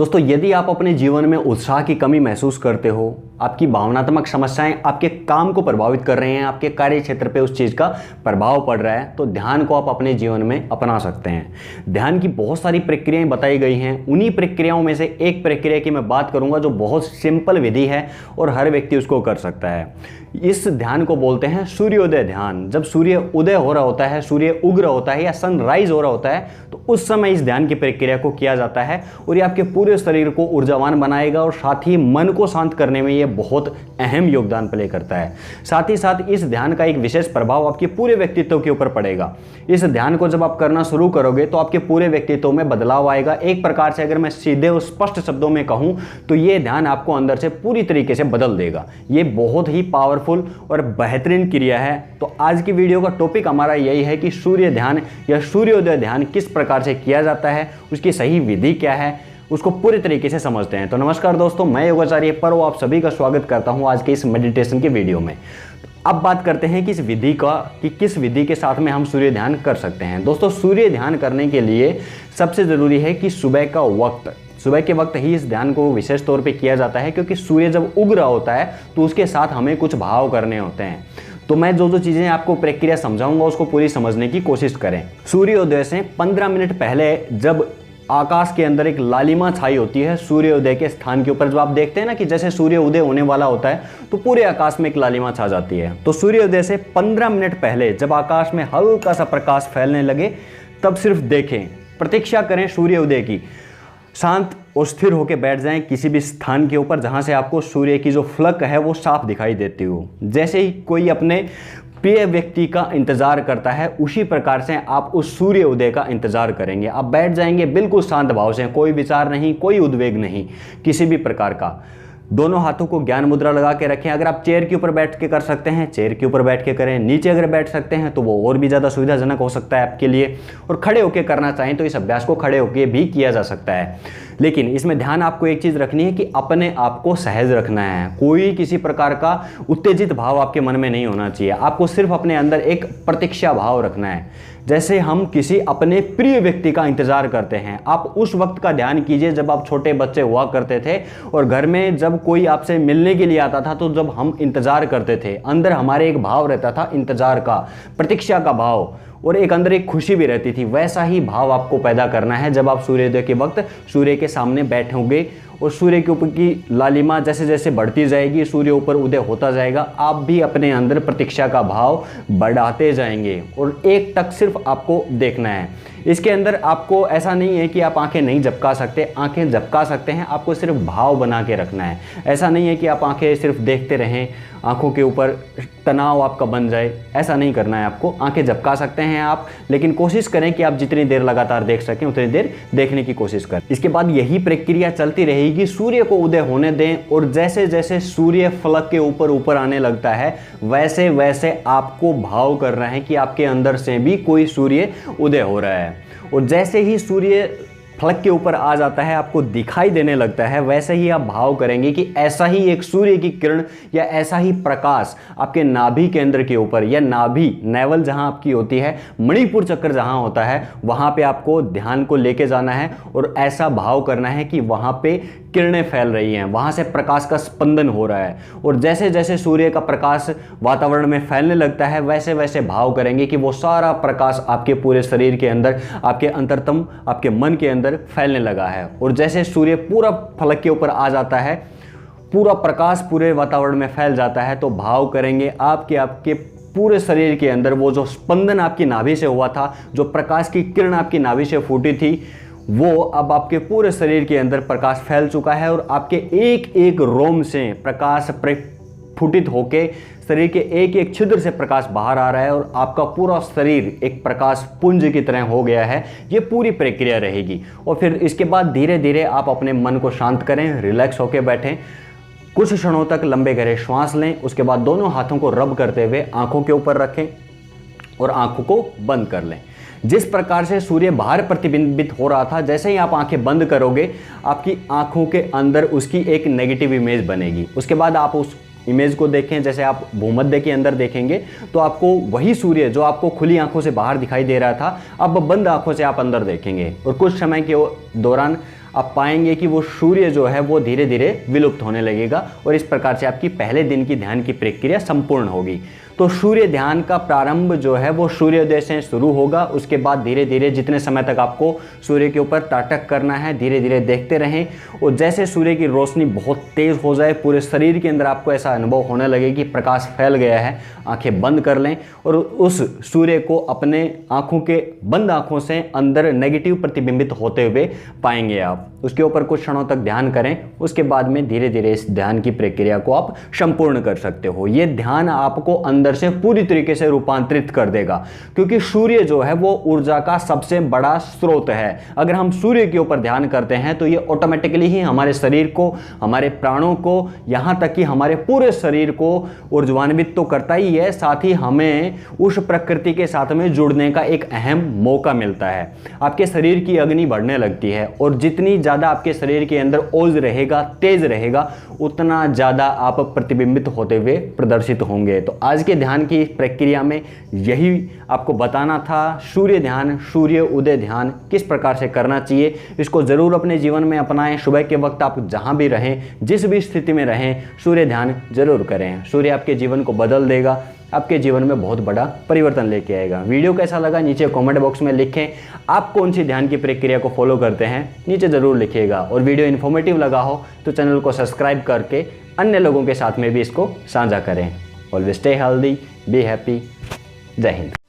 दोस्तों, यदि आप अपने जीवन में उत्साह की कमी महसूस करते हो, आपकी भावनात्मक समस्याएं आपके काम को प्रभावित कर रहे हैं, आपके कार्य क्षेत्र पे उस चीज़ का प्रभाव पड़ रहा है, तो ध्यान को आप अपने जीवन में अपना सकते हैं। ध्यान की बहुत सारी प्रक्रियाएं बताई गई हैं। उन्हीं प्रक्रियाओं में से एक प्रक्रिया की मैं बात करूंगा जो बहुत सिंपल विधि है और हर व्यक्ति उसको कर सकता है। इस ध्यान को बोलते हैं सूर्योदय ध्यान। जब सूर्य उदय हो रहा होता है, सूर्य उग रहा होता है या सनराइज हो रहा होता है, तो उस समय इस ध्यान की प्रक्रिया को किया जाता है और ये आपके पूरे शरीर को ऊर्जावान बनाएगा और साथ ही मन को शांत करने में ये बहुत अहम योगदान प्ले करता है। साथ ही साथ इस ध्यान का एक विशेष प्रभाव आपके पूरे व्यक्तित्व के ऊपर पड़ेगा। इस ध्यान को जब आप करना शुरू करोगे तो आपके पूरे व्यक्तित्व में बदलाव आएगा। एक प्रकार से अगर मैं सीधे और स्पष्ट शब्दों में कहूं तो ये ध्यान आपको अंदर से पूरी तरीके से बदल देगा। ये बहुत ही पावरफुल और बेहतरीन क्रिया है। तो आज की वीडियो का टॉपिक हमारा यही है कि सूर्य ध्यान या सूर्योदय ध्यान किस प्रकार से किया जाता है, उसकी सही विधि क्या है, उसको पूरे तरीके से समझते हैं। तो नमस्कार दोस्तों, मैं योगाचार्य पर्व आप सभी का स्वागत करता हूं आज के इस मेडिटेशन की वीडियो में। अब बात करते हैं कि इस विधि का कि किस विधि के साथ में हम सूर्य ध्यान कर सकते हैं। दोस्तों, सूर्य ध्यान करने के लिए सबसे ज़रूरी है कि सुबह के वक्त ही इस ध्यान को विशेष तौर पे किया जाता है, क्योंकि सूर्य जब उग रहा होता है तो उसके साथ हमें कुछ भाव करने होते हैं। तो मैं जो चीज़ें आपको प्रक्रिया समझाऊंगा उसको पूरी समझने की कोशिश करें। सूर्योदय से 15 मिनट पहले जब आकाश के अंदर एक लालिमा छाई होती है सूर्योदय के स्थान के ऊपर, जो आप देखते हैं ना कि जैसे सूर्य उदय होने वाला होता है तो पूरे आकाश में एक लालिमा छा जाती है। तो सूर्योदय से 15 मिनट पहले जब आकाश में हल्का सा प्रकाश फैलने लगे तब सिर्फ देखें, प्रतीक्षा करें सूर्योदय की। शांत और स्थिर होकर बैठ जाएं किसी भी स्थान के ऊपर जहां से आपको सूर्य की जो फ्लक है वो साफ दिखाई देती हो। जैसे ही कोई अपने प्रिय व्यक्ति का इंतजार करता है, उसी प्रकार से आप उस सूर्य उदय का इंतजार करेंगे। आप बैठ जाएंगे बिल्कुल शांत भाव से, कोई विचार नहीं, कोई उद्वेग नहीं किसी भी प्रकार का। दोनों हाथों को ज्ञान मुद्रा लगा के रखें। अगर आप चेयर के ऊपर बैठ के कर सकते हैं, चेयर के ऊपर बैठ के करें। नीचे अगर बैठ सकते हैं तो वो और भी ज़्यादा सुविधाजनक हो सकता है आपके लिए। और खड़े होकर करना चाहें तो इस अभ्यास को खड़े होकर भी किया जा सकता है। लेकिन इसमें ध्यान आपको एक चीज़ रखनी है कि अपने आप को सहज रखना है। कोई किसी प्रकार का उत्तेजित भाव आपके मन में नहीं होना चाहिए। आपको सिर्फ अपने अंदर एक प्रतीक्षा भाव रखना है। जैसे हम किसी अपने प्रिय व्यक्ति का इंतजार करते हैं, आप उस वक्त का ध्यान कीजिए जब आप छोटे बच्चे हुआ करते थे और घर में जब कोई आपसे मिलने के लिए आता था तो जब हम इंतजार करते थे, अंदर हमारे एक भाव रहता था इंतजार का, प्रतीक्षा का भाव, और एक अंदर एक खुशी भी रहती थी। वैसा ही भाव आपको पैदा करना है जब आप सूर्योदय के वक्त सूर्य के सामने बैठोगे और सूर्य के ऊपर की लालिमा जैसे जैसे बढ़ती जाएगी, सूर्य ऊपर उदय होता जाएगा, आप भी अपने अंदर प्रतीक्षा का भाव बढ़ाते जाएंगे और एक टक सिर्फ आपको देखना है। इसके अंदर आपको ऐसा नहीं है कि आप आंखें नहीं झपका सकते, आंखें झपका सकते हैं, आपको सिर्फ भाव बना के रखना है। ऐसा नहीं है कि आप आंखें सिर्फ देखते रहें, आंखों के ऊपर तनाव आपका बन जाए, ऐसा नहीं करना है आपको। आंखें झपका सकते हैं आप, लेकिन कोशिश करें कि आप जितनी देर लगातार देख सकें उतनी देर देखने की कोशिश करें। इसके बाद यही प्रक्रिया चलती रहेगी, सूर्य को उदय होने दें और जैसे जैसे सूर्य फलक के ऊपर ऊपर आने लगता है वैसे वैसे आपको भाव करना है कि आपके अंदर से भी कोई सूर्य उदय हो रहा है। और जैसे ही सूर्य फलक के ऊपर आ जाता है, आपको दिखाई देने लगता है, वैसे ही आप भाव करेंगे कि ऐसा ही एक सूर्य की किरण या ऐसा ही प्रकाश आपके नाभि केंद्र के ऊपर या नाभि नेवल जहां आपकी होती है, मणिपुर चक्र जहां होता है, वहां पे आपको ध्यान को लेके जाना है और ऐसा भाव करना है कि वहां पे किरणें फैल रही हैं, वहां से प्रकाश का स्पंदन हो रहा है। और जैसे जैसे सूर्य का प्रकाश वातावरण में फैलने लगता है वैसे वैसे भाव करेंगे कि वो सारा प्रकाश आपके पूरे शरीर के अंदर, आपके अंतरतम, आपके मन के अंदर फैलने लगा है। और जैसे सूर्य पूरा फलक के ऊपर आ जाता है, पूरा प्रकाश पूरे वातावरण में फैल जाता है, तो भाव करेंगे आपके पूरे शरीर के अंदर वो जो स्पंदन आपकी नाभि से हुआ था, जो प्रकाश की किरण आपकी नाभि से फूटी थी, वो अब आपके पूरे शरीर के अंदर प्रकाश फैल चुका है और आपके एक एक रोम से प्रकाश प्रस्फुटित होके शरीर के एक एक छिद्र से प्रकाश बाहर आ रहा है और आपका पूरा शरीर एक प्रकाश पुंज की तरह हो गया है। ये पूरी प्रक्रिया रहेगी। और फिर इसके बाद धीरे धीरे आप अपने मन को शांत करें, रिलैक्स होकर बैठें, कुछ क्षणों तक लंबे गहरे श्वास लें। उसके बाद दोनों हाथों को रब करते हुए आंखों के ऊपर रखें और आंखों को बंद कर लें। जिस प्रकार से सूर्य बाहर प्रतिबिंबित हो रहा था, जैसे ही आप आंखें बंद करोगे आपकी आंखों के अंदर उसकी एक नेगेटिव इमेज बनेगी। उसके बाद आप उस इमेज को देखें, जैसे आप भूमध्य के अंदर देखेंगे तो आपको वही सूर्य जो आपको खुली आंखों से बाहर दिखाई दे रहा था, अब बंद आंखों से आप अंदर देखेंगे और कुछ समय के दौरान आप पाएंगे कि वो सूर्य जो है वो धीरे धीरे विलुप्त होने लगेगा और इस प्रकार से आपकी पहले दिन की ध्यान की प्रक्रिया संपूर्ण होगी। तो सूर्य ध्यान का प्रारंभ जो है वो सूर्योदय से शुरू होगा। उसके बाद धीरे धीरे जितने समय तक आपको सूर्य के ऊपर ताटक करना है, धीरे धीरे देखते रहें और जैसे सूर्य की रोशनी बहुत तेज़ हो जाए, पूरे शरीर के अंदर आपको ऐसा अनुभव होने लगे कि प्रकाश फैल गया है, आंखें बंद कर लें और उस सूर्य को अपने आंखों के बंद आंखों से अंदर नेगेटिव प्रतिबिंबित होते हुए पाएंगे आप। उसके ऊपर कुछ क्षणों तक ध्यान करें, उसके बाद में धीरे धीरे इस ध्यान की प्रक्रिया को आप संपूर्ण कर सकते हो। ये ध्यान आपको अंदर से पूरी तरीके से रूपांतरित कर देगा, क्योंकि सूर्य जो है वो ऊर्जा का सबसे बड़ा स्रोत है। अगर हम सूर्य के ऊपर ध्यान करते हैं तो ये ऑटोमेटिकली ही हमारे शरीर को, हमारे प्राणों को, यहाँ तक कि हमारे पूरे शरीर को ऊर्जान्वित तो करता ही है, साथ ही हमें उस प्रकृति के साथ में जुड़ने का एक अहम मौका मिलता है। आपके शरीर की अग्नि बढ़ने लगती है और जितनी ज़्यादा आपके शरीर के अंदर ओज रहेगा, तेज रहेगा, उतना ज़्यादा आप प्रतिबिंबित होते हुए प्रदर्शित होंगे। तो आज के ध्यान की प्रक्रिया में यही आपको बताना था। सूर्य ध्यान, सूर्य उदय ध्यान किस प्रकार से करना चाहिए, इसको ज़रूर अपने जीवन में अपनाएं। सुबह के वक्त आप जहाँ भी रहें, जिस भी स्थिति में रहें, सूर्य ध्यान जरूर करें। सूर्य आपके जीवन को बदल देगा, आपके जीवन में बहुत बड़ा परिवर्तन लेके आएगा। वीडियो कैसा लगा नीचे कमेंट बॉक्स में लिखें। आप कौन सी ध्यान की प्रक्रिया को फॉलो करते हैं नीचे ज़रूर लिखिएगा। और वीडियो इन्फॉर्मेटिव लगा हो तो चैनल को सब्सक्राइब करके अन्य लोगों के साथ में भी इसको साझा करें। Always stay healthy, be happy. जय हिंद।